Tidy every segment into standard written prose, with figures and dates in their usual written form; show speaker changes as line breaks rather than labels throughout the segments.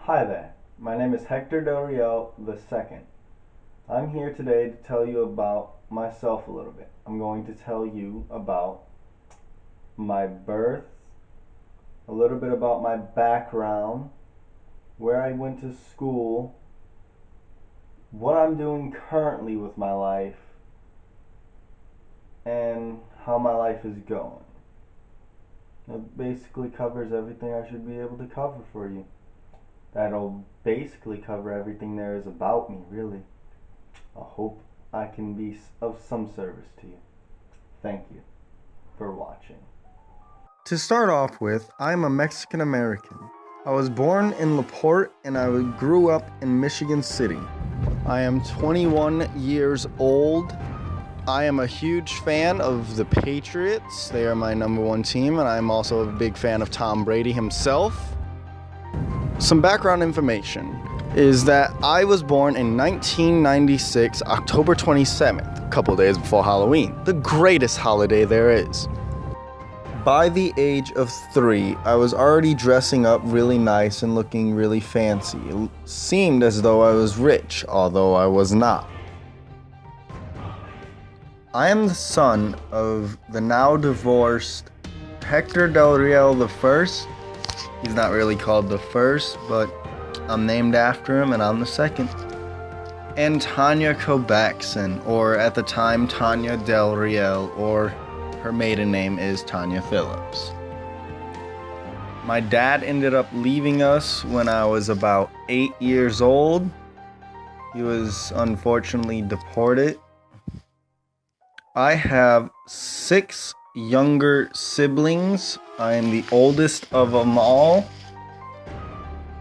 Hi there, my name is Hector Del Real II. I'm here today to tell you about myself a little bit. I'm going to tell you about my birth, a little bit about my background, where I went to school, what I'm doing currently with my life, and how my life is going. It basically covers everything I should be able to cover for you. That'll basically cover everything there is about me, really. I hope I can be of some service to you. Thank you for watching.
To start off with, I'm a Mexican American. I was born in LaPorte and I grew up in Michigan City. I am 21 years old. I am a huge fan of the Patriots. They are my number one team, and I'm also a big fan of Tom Brady himself. Some background information is that I was born in 1996, October 27th, a couple days before Halloween, the greatest holiday there is. By the age of 3, I was already dressing up really nice and looking really fancy. It seemed as though I was rich, although I was not. I am the son of the now divorced Hector Del Real I. He's not really called the first, but I'm named after him and I'm the second. And Tanya Kobackson, or at the time Tanya Del Real, or her maiden name is Tanya Phillips. My dad ended up leaving us when I was about 8 years old. He was unfortunately deported. I have 6 younger siblings. I am the oldest of them all.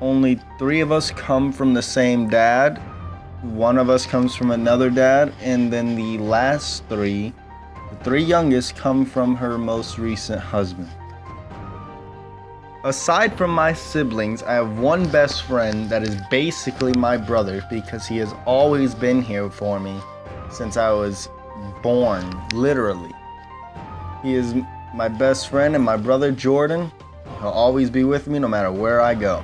Only 3 of us come from the same dad. 1 of us comes from another dad, and then the last 3, the 3 youngest, come from her most recent husband. Aside from my siblings, I have one best friend that is basically my brother because he has always been here for me since I was born, literally. He is my best friend, and my brother Jordan, he'll always be with me no matter where I go.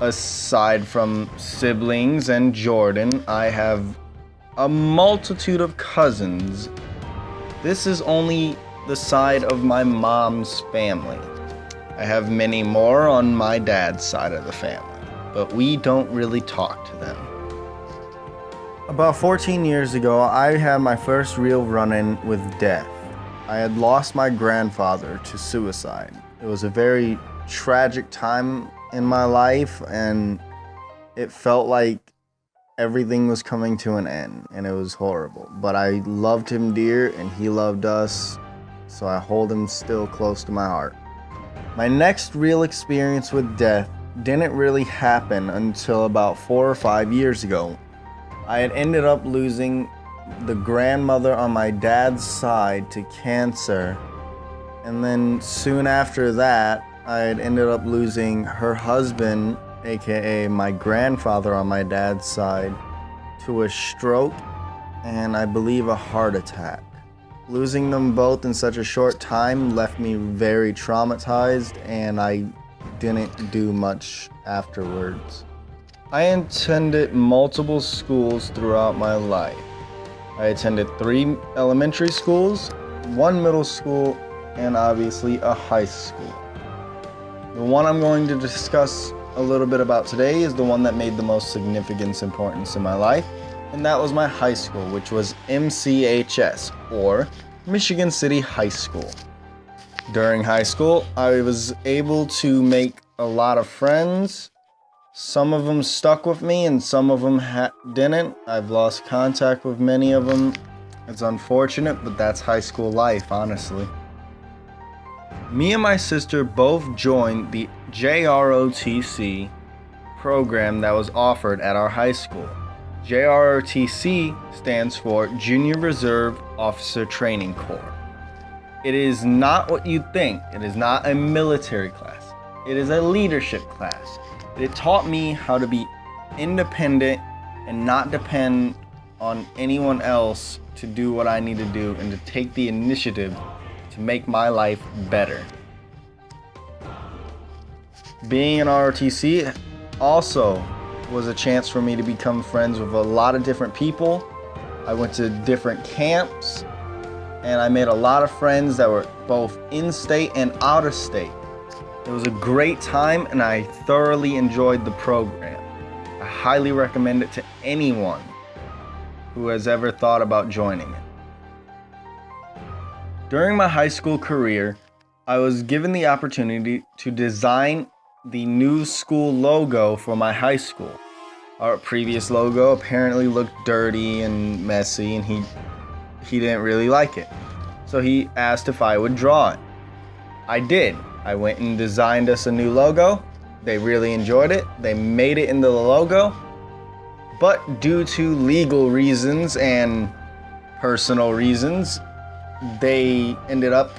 Aside from siblings and Jordan, I have a multitude of cousins. This is only the side of my mom's family. I have many more on my dad's side of the family, but we don't really talk to them. About 14 years ago, I had my first real run-in with death. I had lost my grandfather to suicide. It was a very tragic time in my life, and it felt like everything was coming to an end, and it was horrible. But I loved him dear, and he loved us, so I hold him still close to my heart. My next real experience with death didn't really happen until about 4 or 5 years ago. I had ended up losing the grandmother on my dad's side to cancer, and then soon after that, I had ended up losing her husband, aka my grandfather on my dad's side, to a stroke and I believe a heart attack. Losing them both in such a short time left me very traumatized, and I didn't do much afterwards. I attended multiple schools throughout my life. I attended 3 elementary schools, 1 middle school, and obviously a high school. The one I'm going to discuss a little bit about today is the one that made the most significance importance in my life, and that was my high school, which was MCHS, or Michigan City High School. During high school, I was able to make a lot of friends. Some of them stuck with me and some of them didn't. I've lost contact with many of them. It's unfortunate, but that's high school life, honestly. Me and my sister both joined the JROTC program that was offered at our high school. JROTC stands for Junior Reserve Officer Training Corps. It is not what you think. It is not a military class. It is a leadership class. It taught me how to be independent and not depend on anyone else to do what I need to do, and to take the initiative to make my life better. Being in ROTC also was a chance for me to become friends with a lot of different people. I went to different camps and I made a lot of friends that were both in-state and out-of-state. It was a great time and I thoroughly enjoyed the program. I highly recommend it to anyone who has ever thought about joining it. During my high school career, I was given the opportunity to design the new school logo for my high school. Our previous logo apparently looked dirty and messy and he didn't really like it. So he asked if I would draw it. I did. I went and designed us a new logo. They really enjoyed it. They made it into the logo. But due to legal reasons and personal reasons, they ended up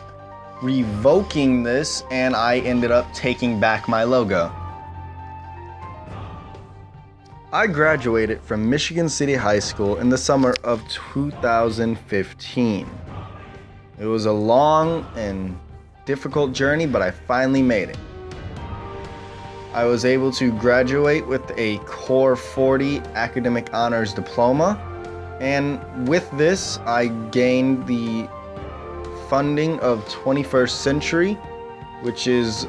revoking this and I ended up taking back my logo. I graduated from Michigan City High School in the summer of 2015. It was a long and difficult journey, but I finally made it. I was able to graduate with a Core 40 Academic Honors Diploma, and with this, I gained the funding of 21st Century, which is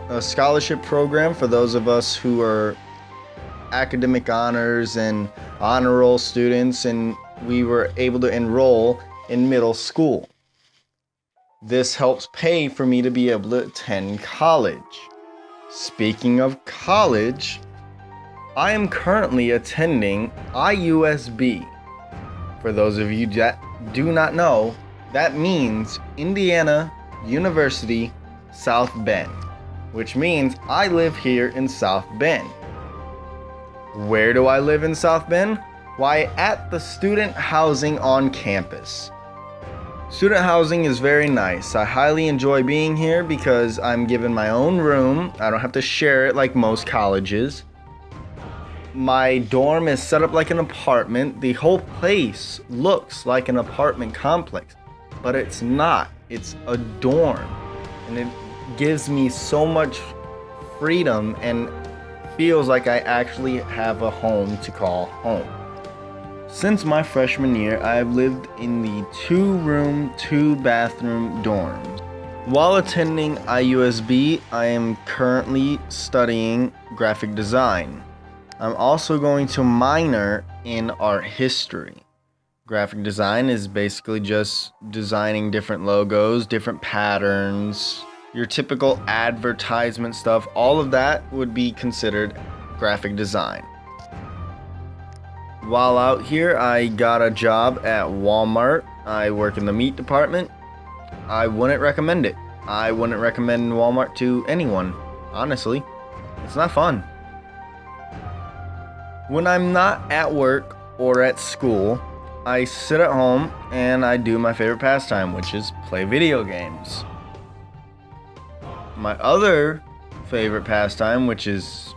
a scholarship program for those of us who are academic honors and honor roll students, and we were able to enroll in middle school. This helps pay for me to be able to attend college. Speaking of college, I am currently attending IUSB. For those of you that do not know, that means Indiana University South Bend, which means I live here in South Bend. Where do I live in South Bend? Why, at the student housing on campus. Student housing is very nice. I highly enjoy being here because I'm given my own room. I don't have to share it like most colleges. My dorm is set up like an apartment. The whole place looks like an apartment complex, but it's not. It's a dorm, and it gives me so much freedom and feels like I actually have a home to call home. Since my freshman year, I have lived in the 2-room, 2-bathroom dorms. While attending IUSB, I am currently studying graphic design. I'm also going to minor in art history. Graphic design is basically just designing different logos, different patterns, your typical advertisement stuff. All of that would be considered graphic design. While out here, I got a job at Walmart. I work in the meat department. I wouldn't recommend it. I wouldn't recommend Walmart to anyone, honestly. It's not fun. When I'm not at work or at school, I sit at home and I do my favorite pastime, which is play video games. My other favorite pastime, which is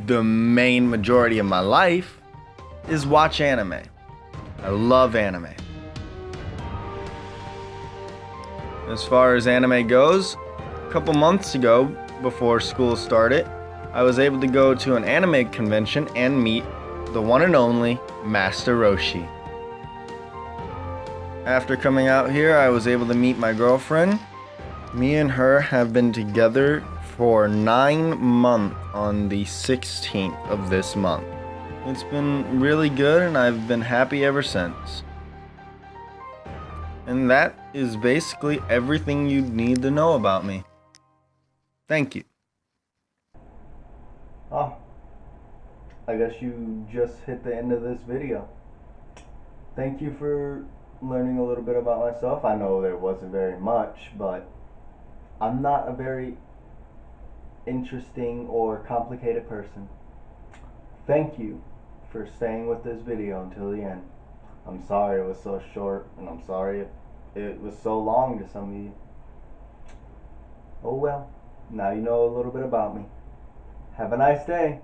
the main majority of my life, is watch anime. I love anime. As far as anime goes, a couple months ago, before school started, I was able to go to an anime convention and meet the one and only Master Roshi. After coming out here, I was able to meet my girlfriend. Me and her have been together for 9 months on the 16th of this month. It's been really good and I've been happy ever since. And that is basically everything you need to know about me. Thank you.
Oh, I guess you just hit the end of this video. Thank you for learning a little bit about myself. I know there wasn't very much, but I'm not a very interesting or complicated person. Thank you for staying with this video until the end. I'm sorry it was so short, and I'm sorry if it was so long to some of you. Oh well, now you know a little bit about me. Have a nice day.